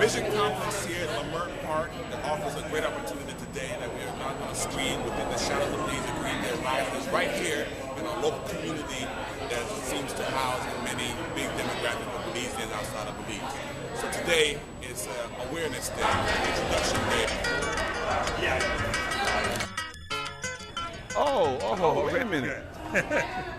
Vision Complex here at Lemeirt Park that offers a great opportunity today that we are not going to screen within the SHADOWZ of Belize and Green Day Risers right here in a local community that seems to house many big demographic of Belizeans outside of Belize. So today is Awareness Day, Introduction Day. Oh, wait a minute.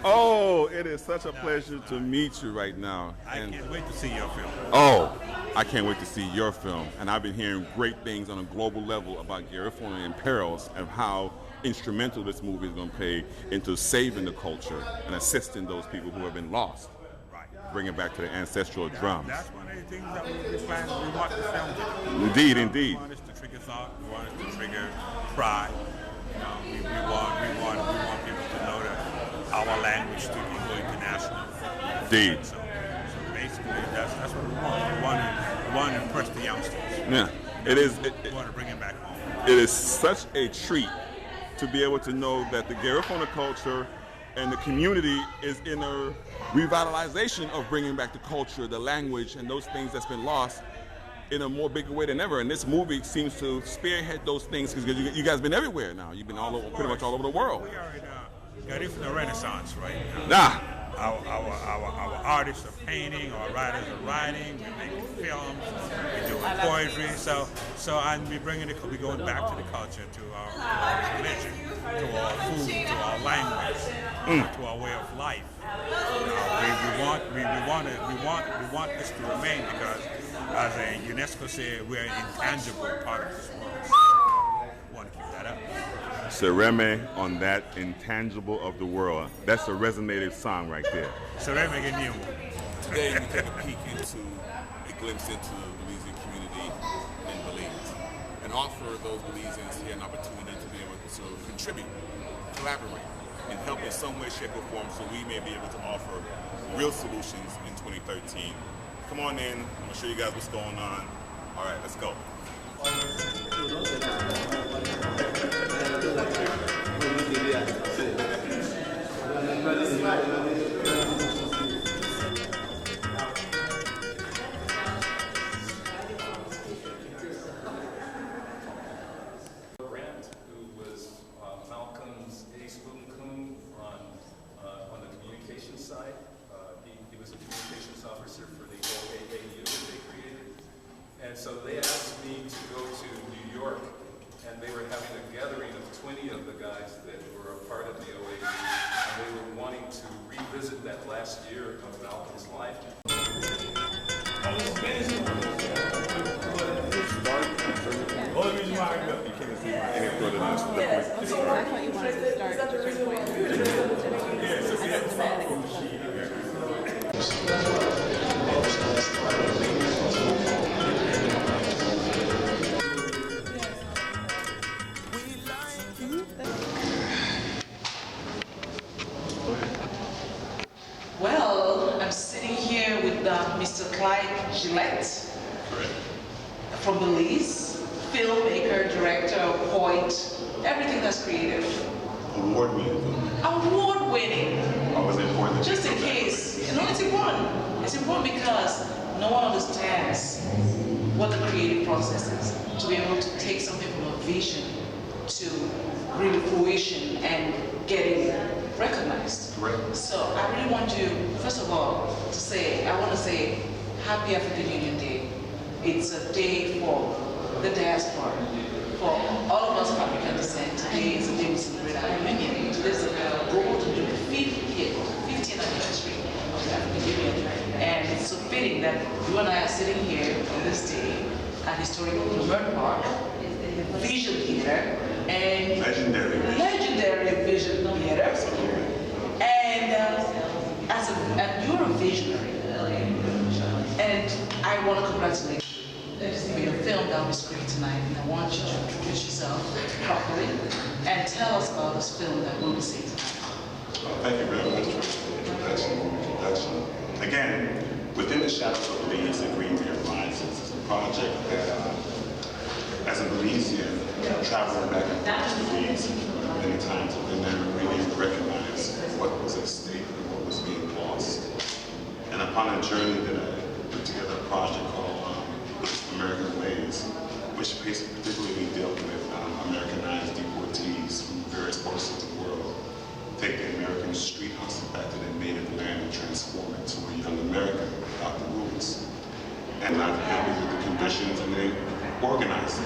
Oh, it is such a pleasure to meet you right now. I can't wait to see your film. Oh, I can't wait to see your film. And I've been hearing great things on a global level about GARIFUNA and PERIL and how instrumental this movie is going to play into saving the culture and assisting those people who have been lost. Right. Bringing back to the ancestral drums. That's one of the things that we plan. We want the film to do. Indeed, indeed. We want us to trigger thought. We want us to trigger pride. We want people to know that our language to go international. Indeed. So basically, that's what we want. We want to impress the youngsters. Yeah, it is. We want to bring it back home. It is such a treat to be able to know that the GARIFUNA culture and the community is in a revitalization of bringing back the culture, the language, and those things that's been lost in a more bigger way than ever. And this movie seems to spearhead those things because you guys been everywhere now. You've been all over, pretty much all over the world. We are in GARIFUNA Renaissance right Nah. now. Our artists are painting, our writers are writing, we're making films, we're doing poetry. So and we're going back to the culture, to our religion, to our food, to our language, to our way of life. We want this to remain because, as a UNESCO said, we're an intangible part of this world. We want to keep that up. Sereme on that intangible of the world. That's a resonated song right there. Sereme Genyu. Today we take a peek into a glimpse into the Belizean community in Belize and offer those Belizeans here an opportunity to be able to contribute, collaborate, and help in some way, shape, or form so we may be able to offer real solutions in 2013. Come on in, I'm going to show you guys what's going on. All right, let's go. Who was Malcolm's ace-boom-coon on the communications side. He was a communications officer for the OAAU that they created. And so they asked me to go to New York, and they were having a gathering of 20 of the guys that were a part of the OAAU, and they were wanting to revisit that last year of Malcolm's life. I thought you wanted to start at a certain point. Well, I'm sitting here with Mr. Clyde Gillette from Belize, filmmaker, director, poet, everything that's creative. Award-winning. Award-winning. Oh, was it important? Just in case. You know, it's important. It's important because no one understands what the creative process is. To be able to take something from a vision to real fruition and getting recognized. Correct. So I really want to, first of all, I want to say Happy African Union Day. It's a day for the diaspora, for all of us of African descent. Today is a day we celebrate our union. Today is a global to do the 15th anniversary of the African Union. And it's so fitting that you and I are sitting here on this day at historical Lemeirt Park, Vision Theater, and legendary Vision Theater. And you're a visionary. And I want to congratulate you. For your film that was great tonight, and I want you to introduce yourself properly and tell us about this film that we'll be seeing tonight. Thank you very much for the introduction. Again, within the SHADOWZ of Belize and Green Day Risers is a project that, as a Belizean, traveling back and forth to Belize many times, I've never really recognized what was at stake and what was being lost. And upon a journey that I put together a project called American a street hustle back to their native land and transform it to a young American without the roots. And not happy with the conditions, and they organize it.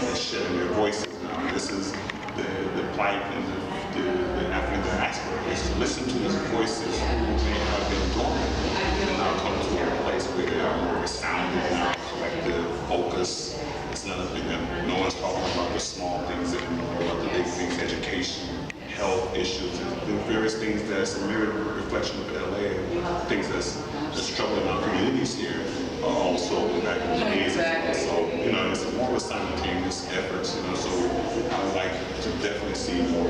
They're shedding their voices now. This is the plight and the African diaspora, is to listen to these voices who may have been dormant and now come to a place where they are more resounding now, collective, focus. It's not a thing that no one's talking about the small things anymore, about the big things, education, health issues, and the various things that's a mirror reflection of LA, things that's troubling our communities here are also back in the days. So, you know, it's more of a simultaneous effort, you know, so I would like to definitely see more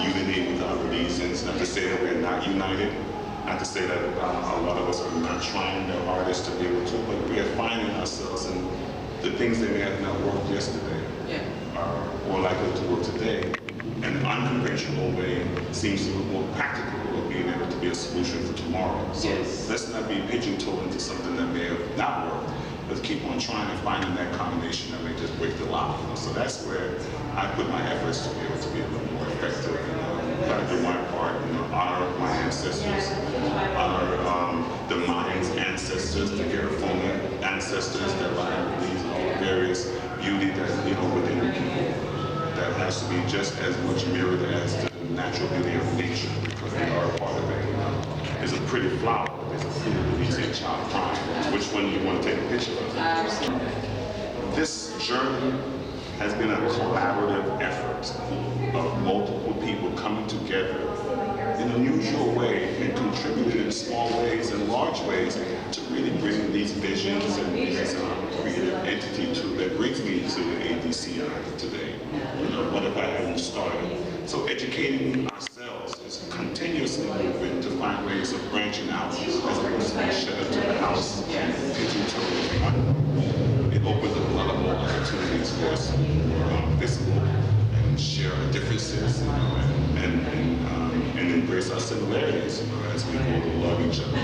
unity with our Belizeans. Not to say that we're not united, not to say that a lot of us are not trying their hardest to be able to, but we are finding ourselves in the things that may have not worked yesterday are more likely to work today. And the unconventional way seems to be more practical of being able to be a solution for tomorrow. So let's not be pigeon-toed into something that may have not worked, but keep on trying and finding that combination that may just break the lock. You know? So that's where I put my efforts to be able to be a little more effective. You know, try to do my part, you know, honor my ancestors, honor the Mayans' ancestors, the GARIFUNA ancestors that lie in Belize, and all the various beauty that, you know, within the people. That has to be just as much mirrored as the natural beauty of nature, because they are a part of it. You know, there's a pretty flower, but there's a pretty Belizean child crying. Which one do you want to take a picture of? Absolutely. This journey has been a collaborative effort of multiple people coming together in an unusual way and contributing in small ways and large ways to really bring these visions and these creative entity to that brings me to ADCI today. You know, what if I hadn't started? So educating ourselves is continuously moving to find ways of branching out as opposed to being shut up to the house and pigeon-toed. It opens up a lot of more opportunities for us to be visible and share our differences, you know, and embrace our similarities, you know, as we grow to love each other.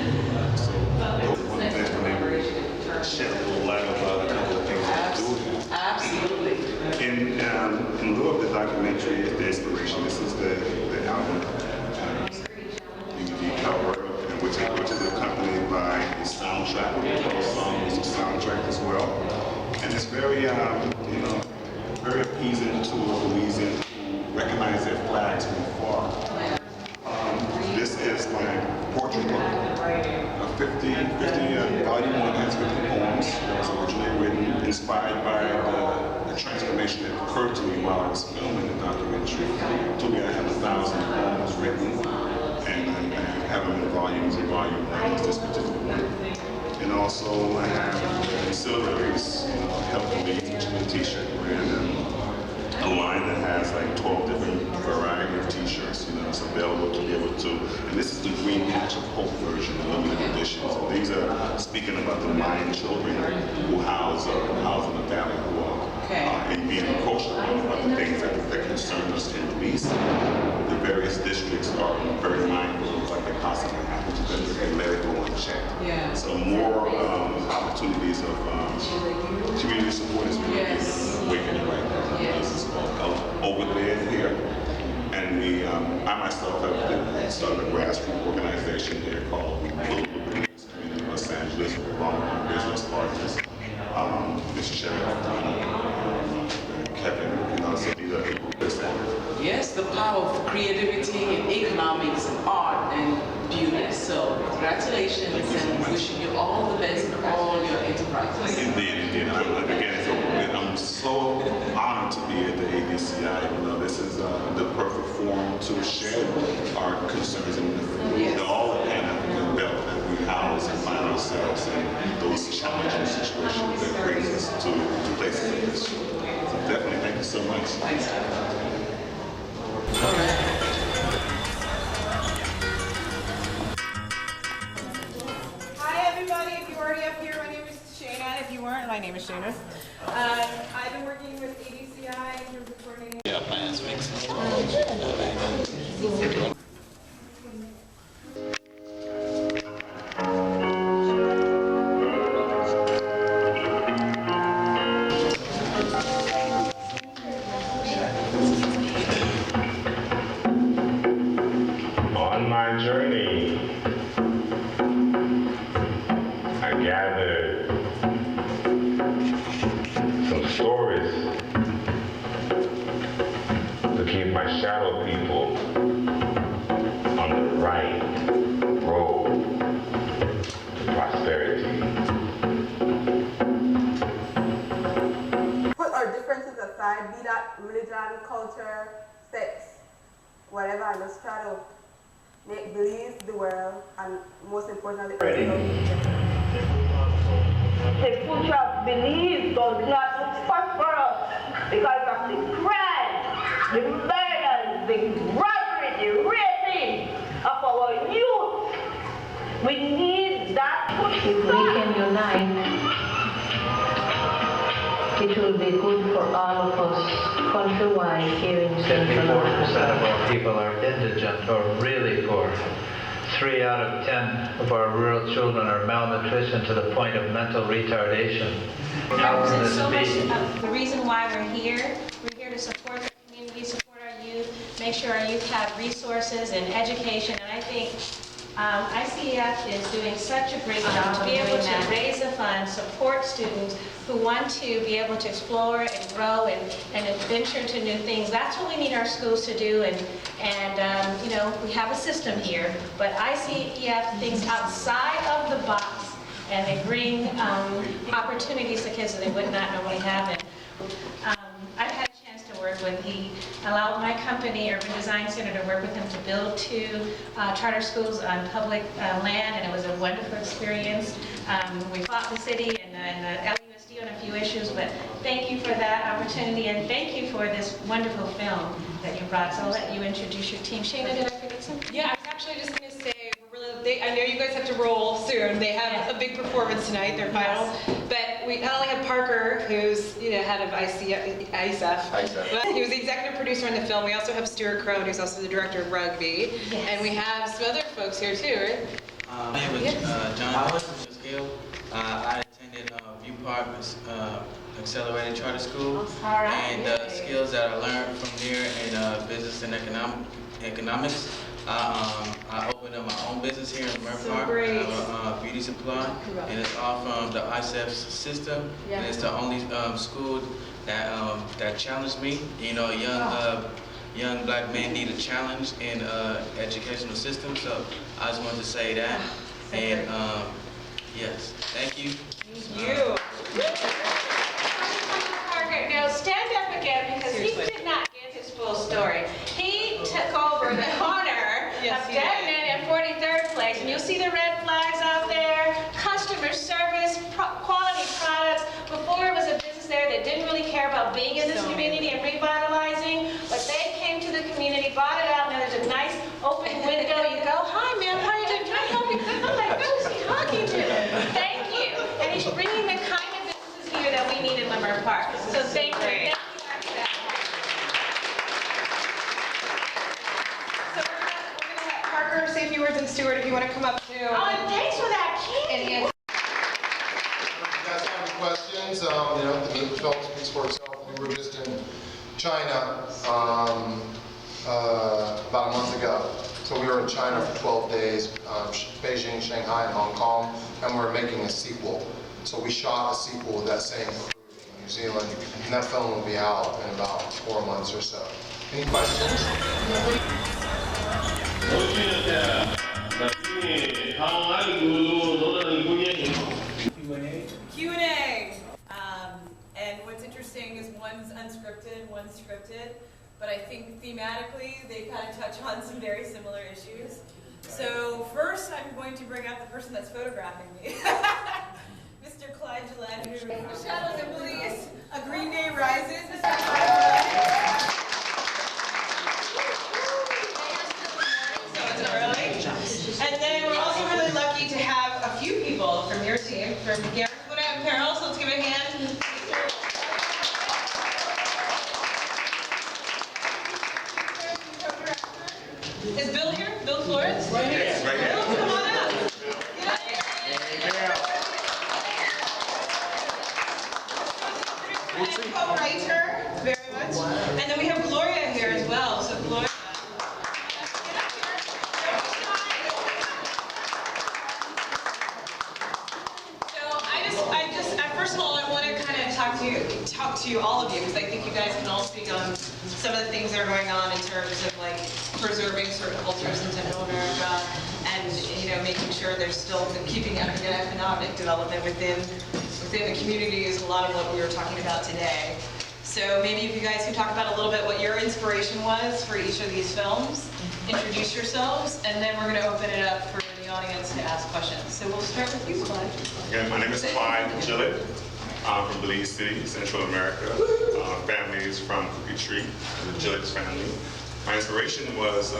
So those are one of the things when they shed a little light about a couple of things that we do here. Absolutely. In lieu of the documentary, the inspiration, this is the album DVD cover, which is accompanied by a soundtrack. The 12 songs is a soundtrack as well, and it's very, you know, very appeasing to a Belizean who recognize their flags from afar. This is my portrait book, a 50 volume 1 has 50 poems that was originally written, inspired by the transformation that occurred to me while I was filming the documentary. Told me I have 1,000 poems written, and I have them in volumes, and volume 1 is this particular one. And also I have ancillaries, you know, Help Belize, which is a t-shirt brand, a line that has like 12 different variety of t-shirts, you know, it's available to be able to, and this is the Green Patch of Hope version, the limited editions. And these are speaking about the Mayan children who house in the valley, who are and being approached about the things that concern us in Belize. The various districts are very mindful of what they possibly happen to them if they let it go unchecked. So more opportunities of community support is really awakening right now. This is called Over There and Here. And I myself have started a grassroots organization here called Community Los Angeles, along with my business partners, Mr. Sherry, Kevin, you know, so these are people that Yes, the power of creativity and economics and art and beauty. So congratulations and wishing you all the best in all your enterprises. Indeed. I'm so honored to be at the ADCI. You know, this is the perfect forum to share our concerns and all the Pan-African belt that we house and find ourselves in those challenging situations that brings us to places like this. So definitely, thank you so much. Thanks. Hi everybody, if you're already up here, my name is Shayna. If you weren't, my name is Shayna. I've been working with ADCI in terms of coordinating. Yeah, finance makes sense. On my journey, I gathered some stories to keep my shadow people on the right road to prosperity. Put our differences aside, be that religion, culture, sex, whatever, and just try to make Belize the world, and most importantly, the future of Belize does not prosper because of the crime, the murders, the robbery, the raping of our youth. We need that. If we can unite, it will be good for all of us countrywide here in Central Africa. 54% of our people are indigent or really poor. 3 out of 10 of our rural children are malnutrition to the point of mental retardation. How can this So much be? of the reason why we're here to support the community, support our youth, make sure our youth have resources and education, and I think ICF is doing such a great job to be able to raise the funds, support students who want to be able to explore and grow and adventure into new things. That's what we need our schools to do, and you know, we have a system here, but ICF thinks outside of the box, and they bring opportunities to kids that they would not normally have. And I've had a chance to work with, he allowed my company, Urban Design Center, to work with him to build 2 charter schools on public land, and it was a wonderful experience. We fought the city and the LUSD on a few issues, but thank you for that opportunity, and thank you for this wonderful film that you brought. So I'll let you introduce your team. Shayna, did I forget something? Yeah, I was actually just going to say, I know you guys have to roll soon. They have a big performance tonight, their final. But we not only have Parker, who's head of ICF, but he was the executive producer on the film. We also have Stuart Crone, who's also the director of rugby. Yes. And we have some other folks here too, right? My name is John Skill. I attended View Park Accelerated Charter School. And the skills that I learned from there in business and economics. I opened up my own business here in Lemeirt Park. I have a beauty supply, and it's all from the ICF system. Yeah. And it's the only school that challenged me. You know, young black men need a challenge in educational system. So I just wanted to say that. And yes, thank you. Thank you. Parker, now stand up again because he did not get his full story. He took over the corner of Devon in 43rd place, and you'll see the red flags out there, customer service, quality products. Before it was a business there that didn't really care about being in this community and revitalizing, but they came to the community, bought it out, and there's a nice open window. You go, hi ma'am, how are you doing? Can I help you? I'm like, who's he talking to? Thank you. And he's bringing the kind of businesses here that we need in Leimert Park. So thank you. Say a few words, and Stuart, if you want to come up too. Oh, and thanks for that candy. If you guys have any questions, the film speaks for itself. We were just in China about a month ago. So we were in China for 12 days, Beijing, Shanghai, and Hong Kong, and we're making a sequel. So we shot a sequel with that same crew in New Zealand, and that film will be out in about 4 months or so. Any questions? Q&A. And what's interesting is one's unscripted, one's scripted, but I think thematically they kind of touch on some very similar issues. So first I'm going to bring out the person that's photographing me. Mr. Clyde Gillette, who Shadows in Belize, A Green Day Rises. Mr. Clyde Gillette. And then we're also really lucky to have a few people from your team, from GARIFUNA and PERIL, so let's give a hand. Is Bill here? Bill Florence? Right here. Right here. Bill, come on up. Get up here. Co-writer, very much. And then we have Gloria here as well. So Gloria. Get up here. to all of you, because I think you guys can all speak on some of the things that are going on in terms of like preserving certain cultures in Central America, and making sure there's still keeping economic development within the community is a lot of what we were talking about today. So maybe if you guys could talk about a little bit what your inspiration was for each of these films, introduce yourselves, and then we're going to open it up for the audience to ask questions. So we'll start with you, Clyde. Again, my name is Clyde Gillett. I'm from Belize City, Central America. Family is from Cookie Tree, the Gillett's family. My inspiration was,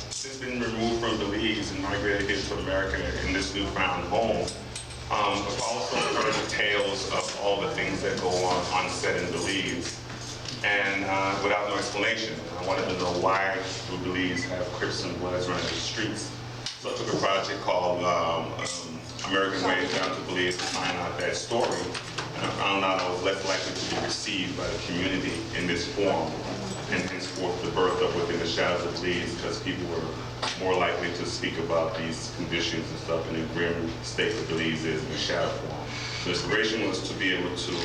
since being removed from Belize and migrated here to America in this newfound home, I've also heard the tales of all the things that go on set in Belize. And without no explanation, I wanted to know why do Belize have Crips and Bloods running the streets. So I took a project called American Way down to Belize to find out that story. And I found out I was less likely to be received by the community in this form, and henceforth the birth of Within the Shadows of Belize, because people were more likely to speak about these conditions and stuff in the grim state that Belize is in the shadow form. The inspiration was to be able to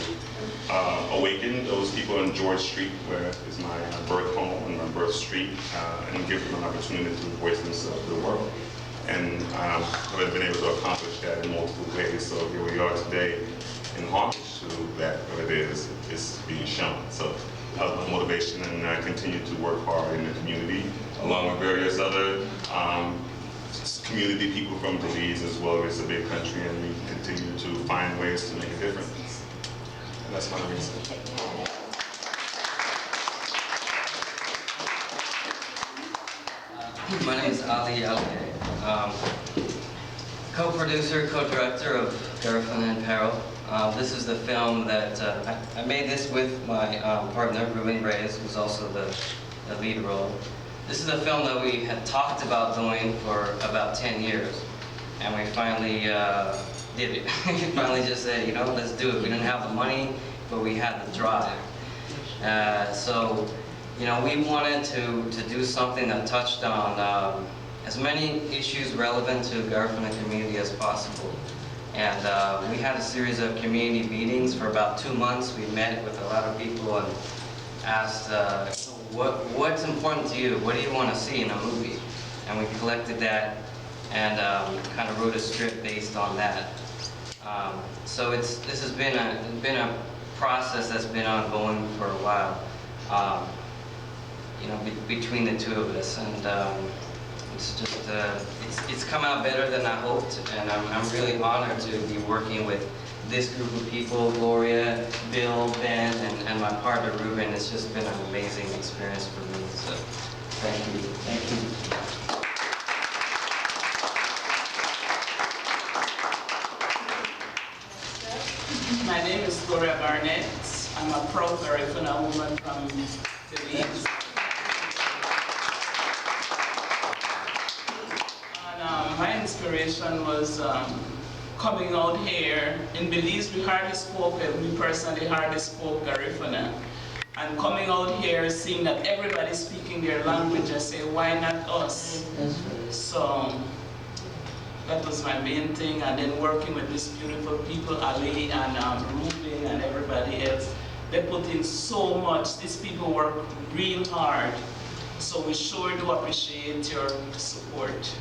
awaken those people in George Street, where is my birth home and my birth street, and give them an opportunity to voice themselves to the world. And I've been able to accomplish that in multiple ways. So here we are today in homage to that, what it is being shown. So that was my motivation, and I continue to work hard in the community, along with various other community people from Belize as well. It's a big country, and we continue to find ways to make a difference. And that's my reason. My name is Ali Alke, co-producer, co-director of GARIFUNA and PERIL. This is the film that I made this with my partner, Ruben Reyes, who's also the lead role. This is a film that we had talked about doing for about 10 years, and we finally did it. We finally just said, let's do it. We didn't have the money, but we had the drive. So, we wanted to do something that touched on as many issues relevant to the GARIFUNA community as possible. And we had a series of community meetings for about 2 months. We met with a lot of people and asked, what's important to you? What do you want to see in a movie? And we collected that and kind of wrote a script based on that. So this has been a process that's been ongoing for a while, between the two of us, and it's just it's come out better than I hoped, and I'm really honored to be working with this group of people, Gloria, Bill, Ben, and my partner Ruben. It's just been an amazing experience for me. So thank you. Thank you. My name is Gloria Barnett. I'm a proud GARIFUNA woman from Belize. And my inspiration was coming out here. In Belize, we hardly spoke, we personally hardly spoke GARIFUNA. And coming out here, seeing that everybody's speaking their language, I say, why not us? So that was my main thing. And then working with these beautiful people, Ali and Ruben and everybody else, they put in so much. These people work real hard. So we sure do appreciate your support.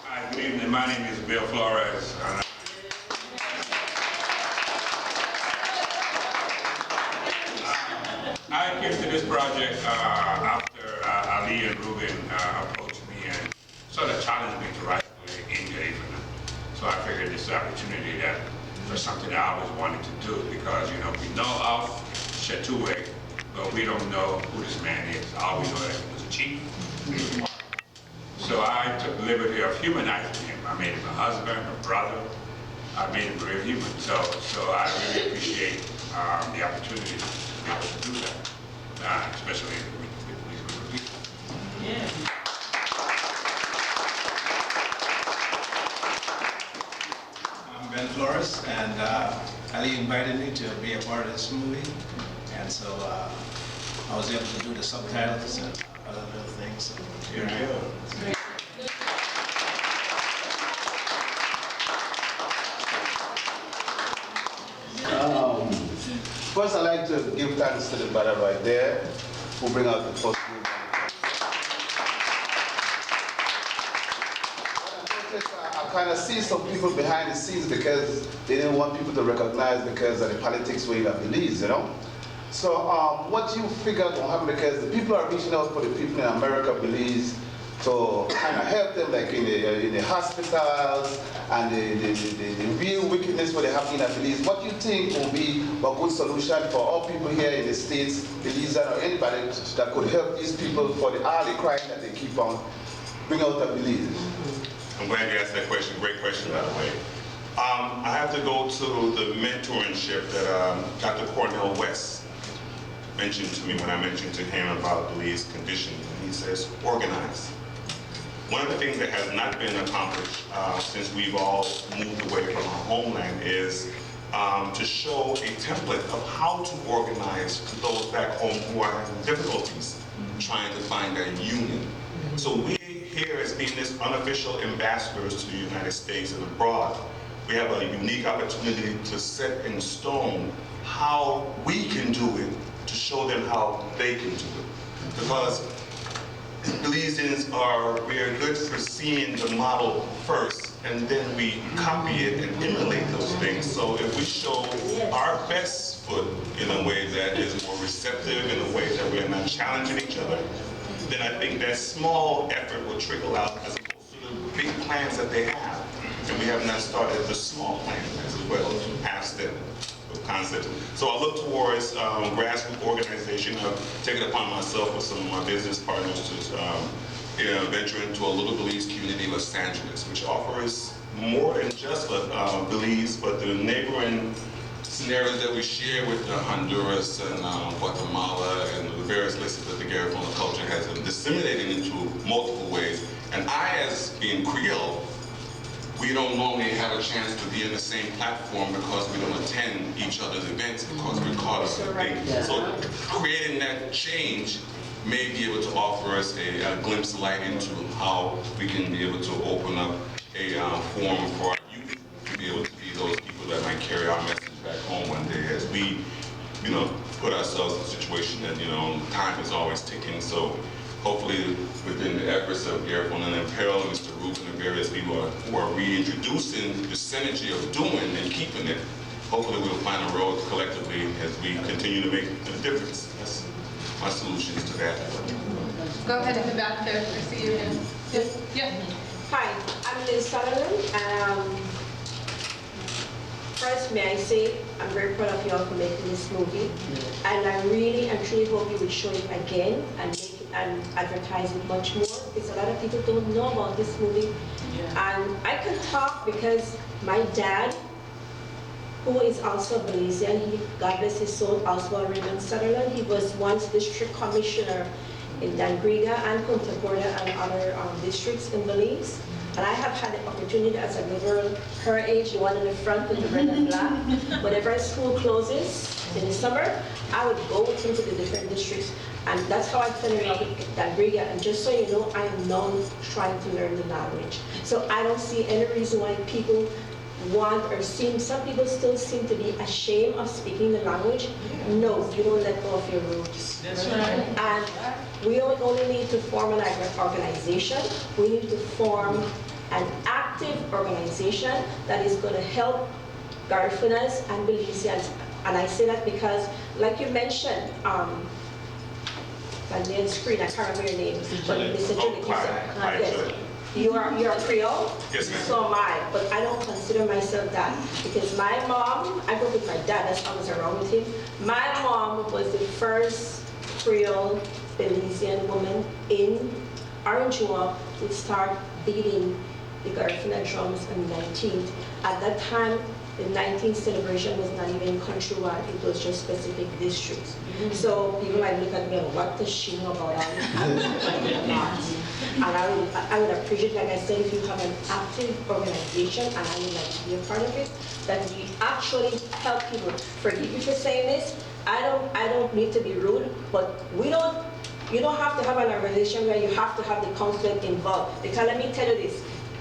Hi, good evening. My name is Bill Flores. I came to this project after Ali and Ruben approached me and sort of challenged me to write in GARIFUNA. So I figured this opportunity that was something that I always wanted to do, because we know of Shetoué, but we don't know who this man is. All we know that he was a chief. So I took the liberty of humanizing him. I made him a husband, a brother. I made him real human. So I really appreciate the opportunity to be able to do that, especially with these group of people. Yeah. I'm Ben Flores, and Ali invited me to be a part of this movie, and so I was able to do the subtitles and other little things. So here I am. to give thanks to the brother right there who bring out the first group. I kind of see some people behind the scenes because they didn't want people to recognize because of the politics way that Belize, you know? So what you figure out will happen, because the people are reaching out for the people in America, Belize, to kind of help them, like in the hospitals and the real wickedness what they have in Belize. What do you think will be a good solution for all people here in the States, Belizean or anybody that could help these people for all the crime that they keep on bring out of Belize? I'm glad you asked that question. Great question, by the way. I have to go to the mentorship that Dr. Cornell West mentioned to me when I mentioned to him about Belize's condition. And he says, organize. One of the things that has not been accomplished since we've all moved away from our homeland is to show a template of how to organize those back home who are having difficulties trying to find a union. So we here as being this unofficial ambassadors to the United States and abroad, we have a unique opportunity to set in stone how we can do it, to show them how they can do it. Because Belizeans we are good for seeing the model first, and then we copy it and emulate those things. So if we show our best foot in a way that is more receptive, in a way that we are not challenging each other, then I think that small effort will trickle out as opposed to the big plans that they have. And we have not started the small plan as well, half-step concept. So I look towards grassroots organization. I've taken it upon myself with some of my business partners to venture into a little Belize community in Los Angeles, which offers more than just Belize, but the neighboring scenarios that we share with Honduras and Guatemala and the various places that the GARIFUNA culture has been disseminated into multiple ways. And I, as being Creole, we don't normally have a chance to be in the same platform because we don't attend each other's events because we're caught up in things. So creating that change may be able to offer us a glimpse of light into how we can be able to open up a forum for our youth to be able to be those people that might carry our message back home one day as we, put ourselves in a situation that, time is always ticking. So hopefully within the efforts of GARIFUNA and PERIL and Mr. Rubin and various people who are reintroducing the synergy of doing and keeping it, hopefully we'll find a road collectively as we continue to make a difference. That's my solutions to that. Go ahead in the back there. I see you again. Yeah. Hi, I'm Liz Sutherland. First, may I say, I'm very proud of you all for making this movie. And I really and truly hope you would show it again and make it and advertise it much more, because a lot of people don't know about this movie. And I can talk because my dad, who is also a Belizean, God bless his soul, Oswald Raymond Sutherland, he was once district commissioner in Dangriga and Punta Gorda and other districts in Belize. And I have had the opportunity as a little girl, her age, the one in the front with the red and black. Whenever school closes in the summer, I would go with him to the different districts. And that's how I fell in love with Dangriga. And just so you know, I am now trying to learn the language. So I don't see any reason why people want or some people still seem to be ashamed of speaking the language. No, you don't let go of your roots. That's right. And we don't only need to form an organization, we need to form an active organization that is going to help GARIFUNAs and Belizeans. And I say that because, like you mentioned, my name screen, I can't remember your name, but Mr. Julie, you are Creole? Yes, ma'am. So am I, but I don't consider myself that because my mom, I grew up with my dad, that's how I was around with him. My mom was the first Creole Belizean woman in Orange to start beating the GARIFUNA drums on the 19th. At that time, the 19th celebration was not even countrywide, it was just specific districts. So people might look at me and what does she know about all this? And I would appreciate, like I said, if you have an active organization, and I would like to be a part of it, that we actually help people. Forgive me for saying this, I don't need to be rude, but you don't have to have an organization where you have to have the conflict involved. Because let me tell you this,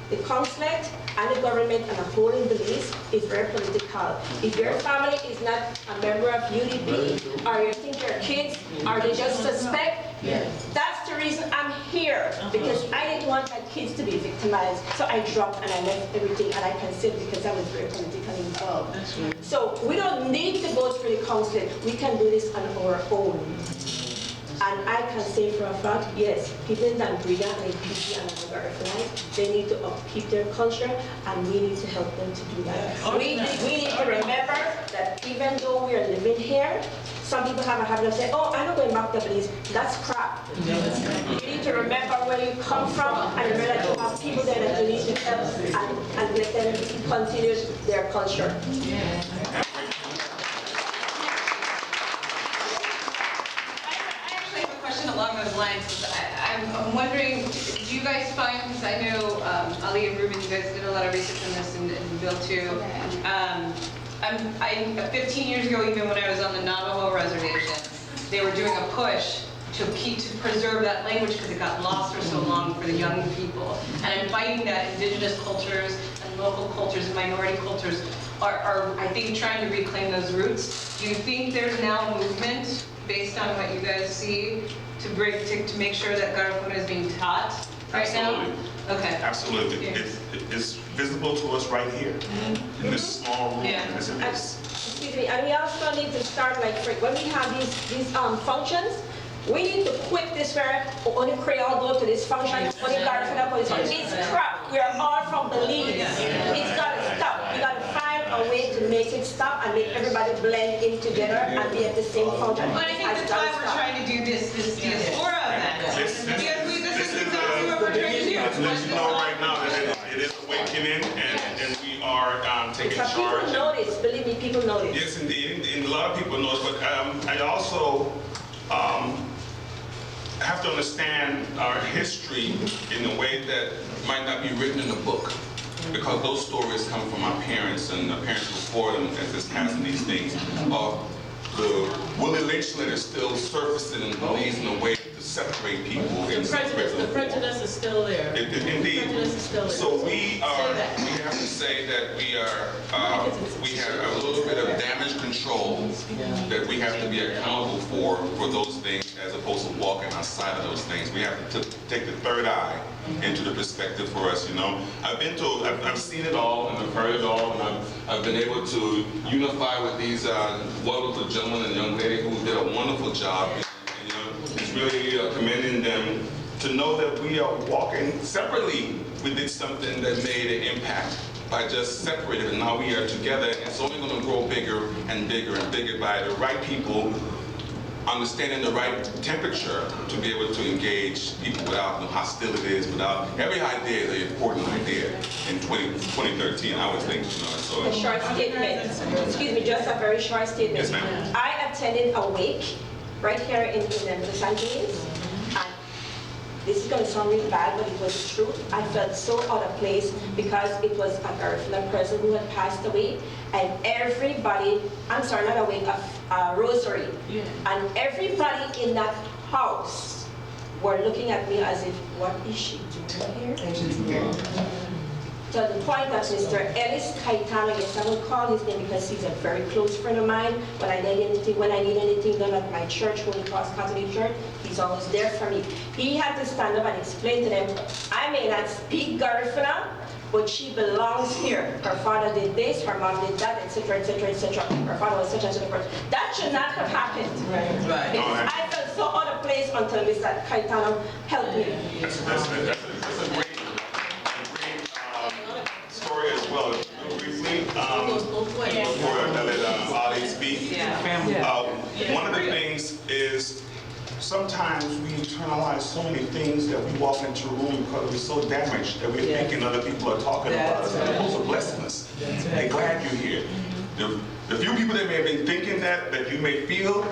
The consulate and the government and the whole in Belize is very political. If your family is not a member of UDP, or you think your kids, or they just suspect, that's the reason I'm here, because I didn't want my kids to be victimized. So I dropped and I left everything, and I considered because I was very politically involved. So we don't need to go through the consulate. We can do this on our own. And I can say for a fact, yes, people in Danbriga and in PG and GARIFUNA, they need to upkeep their culture, and we need to help them to do that. We need to remember that even though we are living here, some people have a habit of saying, oh, I'm not going back to Belize. That's crap. You need to remember where you come from, and remember that you have people there that you need to help and let them continue their culture. Along those lines, I'm wondering, do you guys find, because I know Ali and Ruben, you guys did a lot of research on this, and Bill too. 15 years ago, even when I was on the Navajo reservation, they were doing a push to preserve that language because it got lost for so long for the young people. And I'm finding that indigenous cultures and local cultures and minority cultures are I think, trying to reclaim those roots. Do you think there's now a movement based on what you guys see to make sure that GARIFUNA is being taught right now? Okay. Absolutely. It's visible to us right here in this small room. Excuse me, and we also need to start, like, when we have these functions, we need to quit this where only Creole go to this function, only GARIFUNA go to this function. It's crap. We are all from Belize. It's got to stop. We got to find a way to make it stop and make everybody blend in together and be at the same function. But I think that's why we're trying to do this Diaspora event. This is exactly what we're trying to do. Let's let you know right now that it is awakening, and we are taking charge. People notice, believe me, people notice. Yes, indeed, and a lot of people notice, but I also have to understand our history in a way that might not be written in a book, because those stories come from our parents and the parents before them as is passing these things. The Willie Lynch letter is still surfacing in Belize in a way to separate people. The prejudice is still there. Indeed. The prejudice is still there. So we have to say that we have a little bit of damage control that we have to be accountable for those things, as opposed to walking outside of those things. We have to take the third eye into the perspective for us, you know. I've seen it all and I've heard it all, and I've been able to unify with these wonderful gentlemen and young lady who did a wonderful job. And, you know, it's really commending them to know that we are walking separately. We did something that made an impact by just separating, and now we are together, and it's only going to grow bigger and bigger and bigger by the right people understanding the right temperature to be able to engage people without hostilities, without every idea is an important idea in 2013, I would think, you know. So a short statement. Excuse me, just a very short statement. Yes, ma'am. I attended a wake right here in Los Angeles. And this is going to sound really bad, but it was the truth. I felt so out of place because it was a GARIFUNA person who had passed away, and everybody, I'm sorry, not a wake, a rosary, and everybody in that house were looking at me as if, what is she doing here? To the point that Mr. Ellis Caetano, yes, I will call his name because he's a very close friend of mine. When I need anything done at my church, Holy Cross Catholic Church, he's always there for me. He had to stand up and explain to them, I may not speak GARIFUNA, but she belongs here. Her father did this, her mom did that, etc., etc., etc. Her father was such and such a person. That should not have happened. Right. Because I felt so out of place until Mr. Caetano helped me. That's a great story as well. Briefly, before I let Ali speak, one of the things is sometimes we internalize so many things that we walk into a room because we're so damaged that we're thinking other people are talking about us and those are blessing us. They're glad you're here. The few people that may have been thinking that you may feel,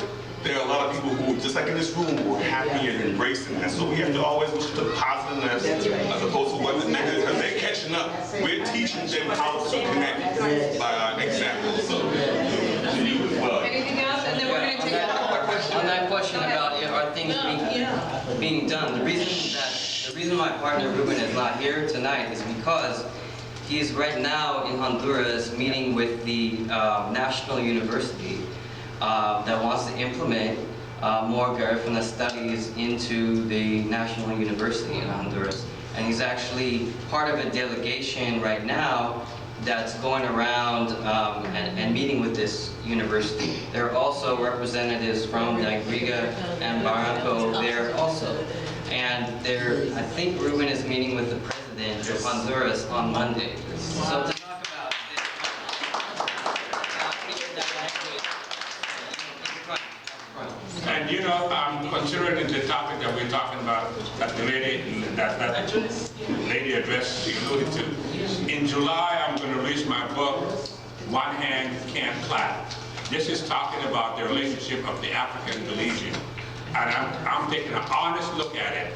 there are a lot of people who, just like in this room, who are happy and embracing that. So we have to always look at the positiveness as opposed to what the negative, because they're catching up. We're teaching them how to connect by our example. So to you as well. Anything else? And then we're going to take a couple more questions. On that question about are things being done, the reason that reason my partner Ruben is not here tonight is because he's right now in Honduras meeting with the National University that wants to implement more Garifuna studies into the National University in Honduras. And he's actually part of a delegation right now that's going around and meeting with this university. There are also representatives from Riga and Barranco there also. And I think Ruben is meeting with the president of Honduras on Monday. So to talk about this, and you know, considering the topic that we're talking about, that the lady address you alluded to. In July, I'm going to release my book, One Hand Can't Clap. This is talking about the relationship of the African Belizean. And I'm taking an honest look at it,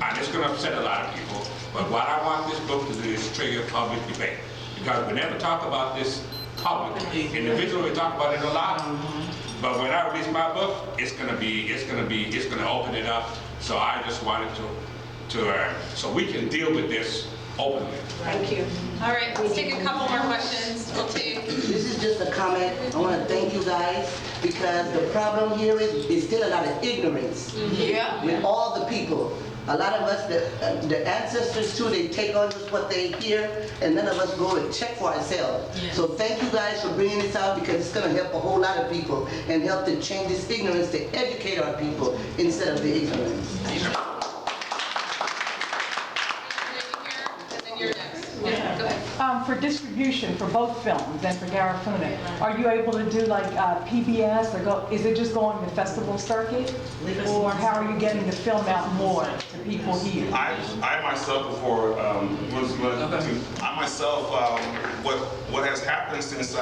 and it's going to upset a lot of people. But what I want this book to do is trigger public debate. Because we never talk about this publicly. Individually, we talk about it a lot. But when I release my book, it's going to open it up. So I just wanted so we can deal with this openly. Thank you. All right, let's take a couple more questions. We'll take. This is just a comment. I want to thank you guys because the problem here is still a lot of ignorance with all the people. A lot of us, the ancestors too, they take on just what they hear, and none of us go and check for ourselves. So thank you guys for bringing this out because it's going to help a whole lot of people and help to change this ignorance to educate our people instead of the ignorance. For distribution for both films and for Garifuna, are you able to do like PBS or is it just going the festival circuit, or how are you getting the film out more to people here? I myself before what has happened since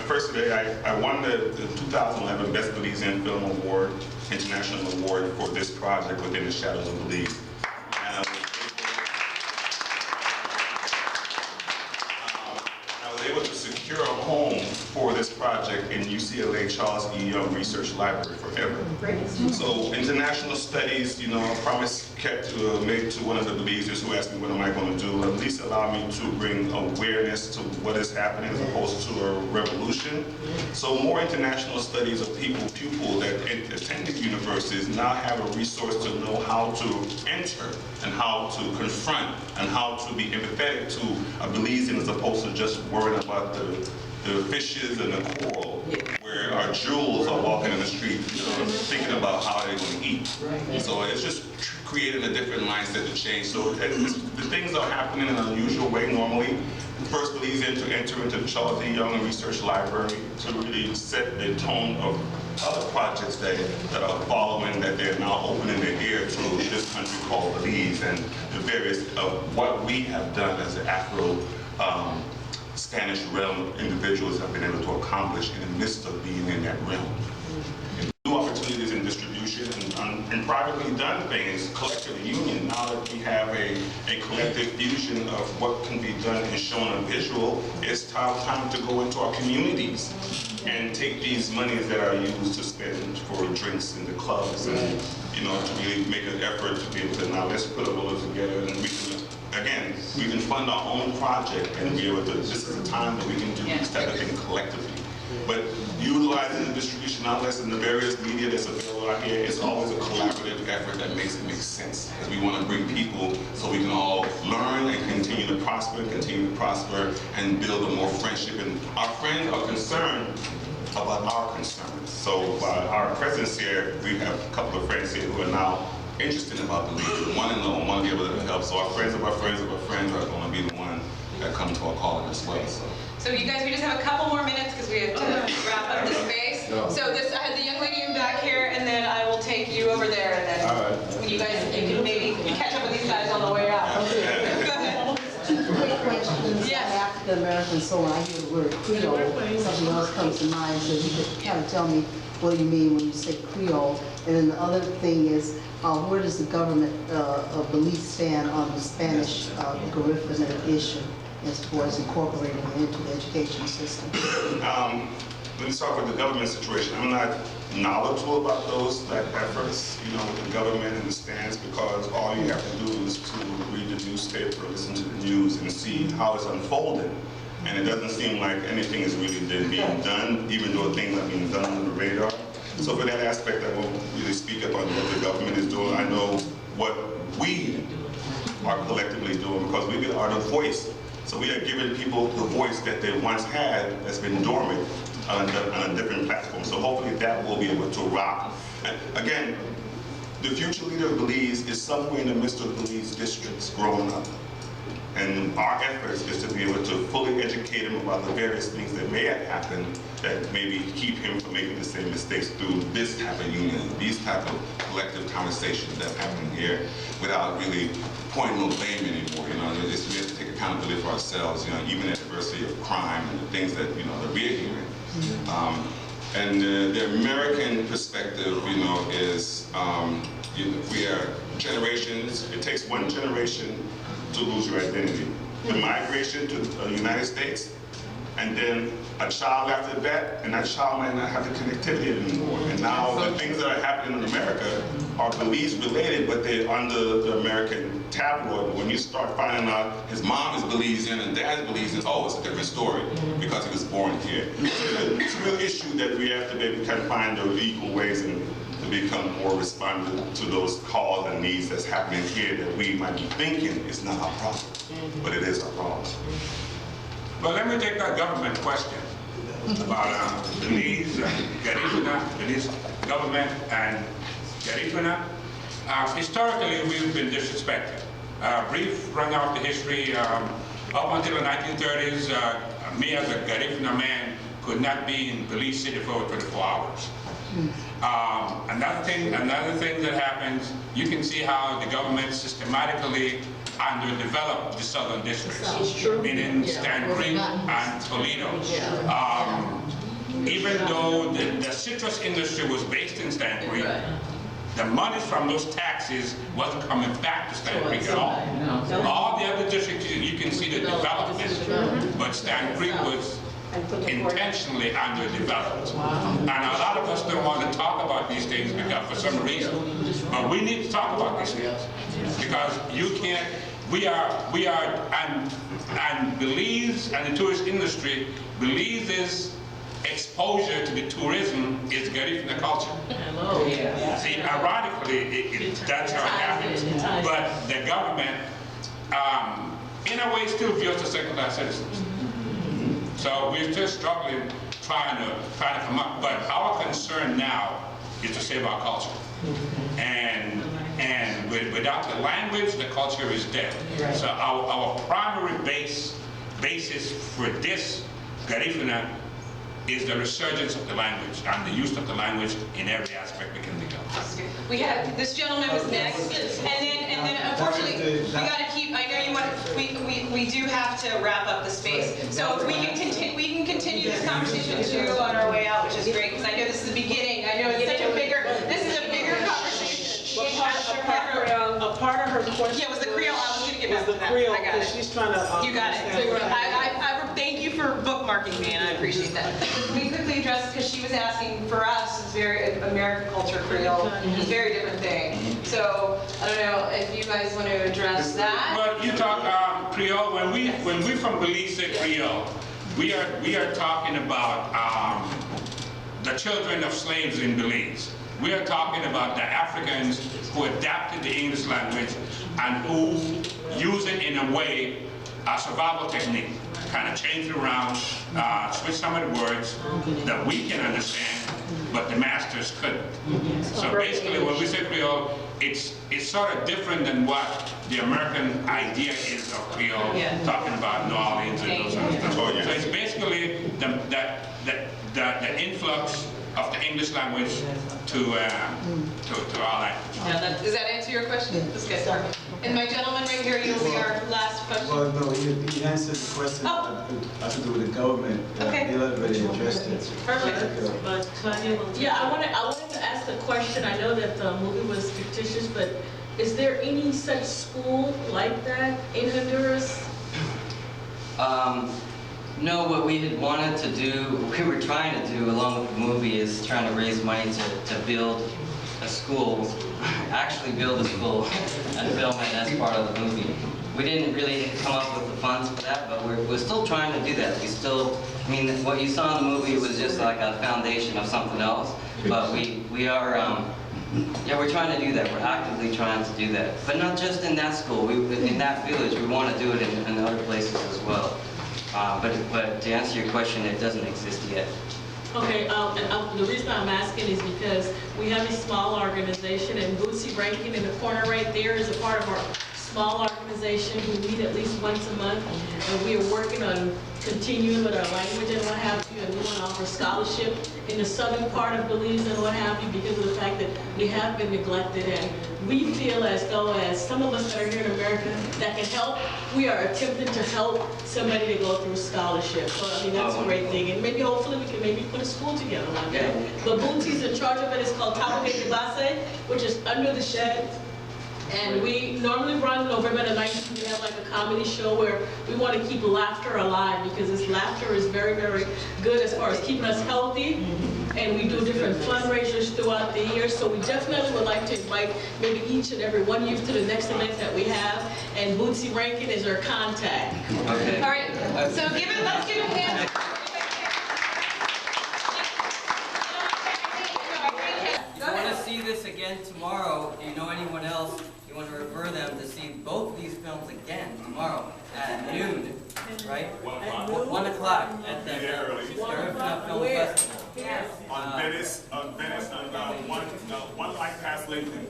first I won the 2011 Best Belizean Film Award, International Award for this project within the Shadows of Belize. Able to secure a home for this project in UCLA Charles E. Young Research Library forever. So international studies, you know, a promise made to one of the Belizeans who asked me what am I going to do, at least allow me to bring awareness to what is happening as opposed to a revolution. So more international studies of pupils that attended universities now have a resource to know how to enter and how to confront and how to be empathetic to a Belizean as opposed to just worrying about the fishes and the coral, where our jewels are walking in the street, thinking about how they're going to eat. So it's just creating a different mindset to change. So the things are happening in an unusual way normally. The first Belizean to enter into the Charles E. Young Research Library to really set the tone of other projects that are following, that they're now opening their ear to this country called Belize and the various of what we have done as an Afro Spanish realm individuals have been able to accomplish in the midst of being in that realm. And new opportunities in distribution and privately done things, collective union. Now that we have a collective fusion of what can be done and shown on visual, it's time to go into our communities and take these monies that are used to spend for drinks in the clubs and, you know, to really make an effort to be able to, now let's put a little together and we can, again, we can fund our own project and be able to, this is the time that we can do this type of thing collectively. But utilizing the distribution outlets and the various media that's available out here, it's always a collaborative effort that makes it make sense. Because we want to bring people so we can all learn and continue to prosper and build a more friendship. And our friends are concerned about our concerns. So by our presence here, we have a couple of friends here who are now interested about the league. One to be able to help. So our friends of our friends of our friends are going to be the one that come to our calling as well. So you guys, we just have a couple more minutes because we have to wrap up the space. So I had the young lady in back here, and then I will take you over there, and then when you guys, you can maybe catch up with these guys on the way out. Okay. Go ahead. Two quick questions. Yes. I'm African American, so when I hear the word Creole, something else comes to mind. So you could kind of tell me what do you mean when you say Creole. And then the other thing is, where does the government of Belize stand on the Spanish GARIFUNA issue as far as incorporating it into the education system? Let me start with the government situation. I'm not knowledgeable about those efforts. what's, with the government and the stance, because all you have to do is to read the newspaper, listen to the news, and see how it's unfolding. And it doesn't seem like anything is really being done, even though things are being done under the radar. So for that aspect, I won't really speak up on what the government is doing. I know what we are collectively doing, because we are the voice. So we are giving people the voice that they once had that's been dormant on a different platform. So hopefully that will be able to rock. And again, the future leader of Belize is somewhere in the midst of Belize districts growing up. And our efforts is to be able to fully educate him about the various things that may have happened that maybe keep him from making the same mistakes through this type of union, these type of collective conversations that happen here, without really pointing no blame anymore. We have to take accountability for ourselves, even at the adversity of crime and the things that, that we're hearing. And the American perspective, is, we are generations, it takes one generation to lose your identity. The migration to the United States, and then a child after that, and that child might not have the connectivity anymore. And now the things that are happening in America are Belize related, but they're under the American tabloid. When you start finding out his mom is Belizean and dad's Belizean, oh, it's a different story because he was born here. It's a real issue that we have to maybe kind of find those equal ways and to become more responsive to those calls and needs that's happening here that we might be thinking is not our problem, but it is our problem. Well, let me take that government question about Belize and GARIFUNA, Belize government and GARIFUNA. Historically, we've been disrespected. Brief run out the history. Up until the 1930s, me as a GARIFUNA man could not be in Belize City for over 24 hours. Another thing that happens, you can see how the government systematically underdeveloped the southern districts, meaning Stan Creek and Toledo. Even though the citrus industry was based in Stan Creek, the money from those taxes wasn't coming back to Stan Creek at all. All the other districts, you can see the development, but Stan Creek was intentionally underdeveloped. And a lot of us don't want to talk about these things because for some reason, but we need to talk about these things because you can't, we are, and Belize and the tourist industry, Belize's exposure to the tourism is GARIFUNA culture. See, ironically, that's how it happens. But the government, in a way, still views us as second-class citizens. So we're just struggling, trying to come up. But our concern now is to save our culture. And without the language, the culture is dead. So our primary basis for this GARIFUNA is the resurgence of the language and the use of the language in every aspect we can think of. We have, this gentleman was next, and then unfortunately, we got to keep, I know you want, we do have to wrap up the space. So if we can continue this conversation too on our way out, which is great, because I know this is the beginning. I know it's such a bigger, this is a bigger conversation. A part of her question. Yeah, it was the Creole. I was going to get back to that. Creole, I got it. she's trying to. You got it. I thank you for bookmarking me, and I appreciate that. We quickly addressed because she was asking for us. It's very American culture Creole. It's a very different thing. So I don't know if you guys want to address that. Well, you talk Creole. When we from Belize say Creole, we are talking about the children of slaves in Belize. We are talking about the Africans who adapted the English language and who use it in a way, a survival technique, kind of change it around, switch some of the words that we can understand, but the masters couldn't. So basically, when we say Creole, it's sort of different than what the American idea is of Creole, talking about New Orleans and those sort of stuff. So it's basically the influx of the English language to our language. Yeah, does that answer your question? That's good. And my gentleman right here, you'll be our last question. Well, no, he answered the question has to do with the government. Okay. He already addressed it. Perfect. But yeah, I wanted to ask a question. I know that the movie was fictitious, but is there any such school like that in Honduras? No, what we had wanted to do, we were trying to do along with the movie is trying to raise money to build a a school, actually build a school and film it as part of the movie. We didn't really come up with the funds for that, but we're still trying to do that. We still, I mean, what you saw in the movie was just like a foundation of something else, but we are, yeah, we're trying to do that. We're actively trying to do that. But not just in that school, in that village, we want to do it in other places as well. But to answer your question, it doesn't exist yet. Okay, the reason I'm asking is because we have a small organization, and Bootsy Rankin in the corner right there is a part of our small organization who meet at least once a month, and we are working on continuing with our language and what have you, and we want to offer scholarship in the southern part of Belize and what have you, because of the fact that we have been neglected, and we feel as though as some of us that are here in America that can help, we are attempting to help somebody to go through scholarship. So I mean, that's a great thing, and maybe hopefully we can maybe put a school together one day. But Bootsy's in charge of it. It's called Tawahe Dibase, which is under the shed. And we normally run November the 19th. We have like a comedy show where we want to keep laughter alive, because this laughter is very, very good as far as keeping us healthy. And we do different fundraisers throughout the year. So we definitely would like to invite maybe each and every one youth to the next event that we have. And Bootsy Rankin is our contact. Okay. All right. So let's give it a hand. If you want to see this again tomorrow, do you know anyone else you want to refer them to see both of these films again tomorrow at noon, right? 1 o'clock at the GARIFUNA Film Festival. On Venice, and one light past Lincoln.